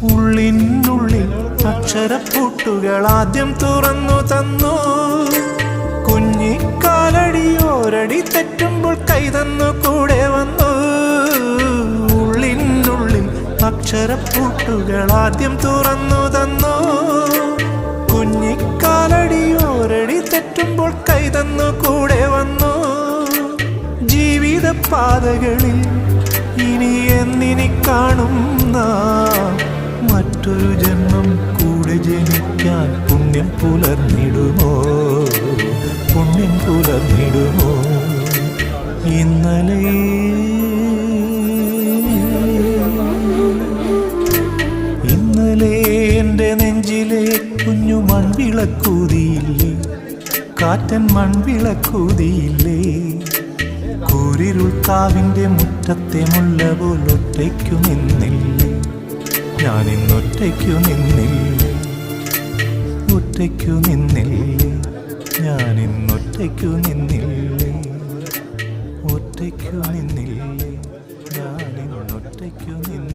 ഉള്ളിനുള്ളിൽ അക്ഷരപ്പൂട്ടുകൾ ആദ്യം തുറന്നു തന്നു. കുഞ്ഞിക്കാലടിയോരടി തെറ്റുമ്പോൾ കൈതന്നു കൂടെ വന്നു. ഉള്ളിനുള്ളിൽ അക്ഷരപ്പൂട്ടുകൾ ആദ്യം തുറന്നു തന്നു. കുഞ്ഞിക്കാലടിയോരടി തെറ്റുമ്പോൾ കൈതന്നു കൂടെ വന്നു. ജീവിത പാതകളിൽ ഇനി എന്നിനി കാണും മറ്റൊരു ജന്മം കൂടെ ജനിക്കാൻ പുണ്യം പുലർന്നിടുമോ, പുണ്യം പുലർന്നിടുമോ? ഇന്നലെ എൻ്റെ നെഞ്ചിലെ കുഞ്ഞു മൺവിളക്കൂതിയില്ലേ, കാറ്റൻ മൺവിളക്കൂതിയില്ലേ? കൂരിരുൾ കാവിൻ്റെ മുറ്റത്തെ മുല്ല പോലൊറ്റയ്ക്കു നിന്നില്ലേ, ഞാനിന്നൊറ്റയ്ക്കു നിന്നില്ലേ, ഒറ്റയ്ക്കു നിന്നില്ലേ, ഞാനിന്നൊറ്റയ്ക്കു നിന്നില്ലേ, ഒറ്റയ്ക്കു നിന്നില്ലേ, ഞാനിന്നൊറ്റയ്ക്കു നിന്നില്ലേ.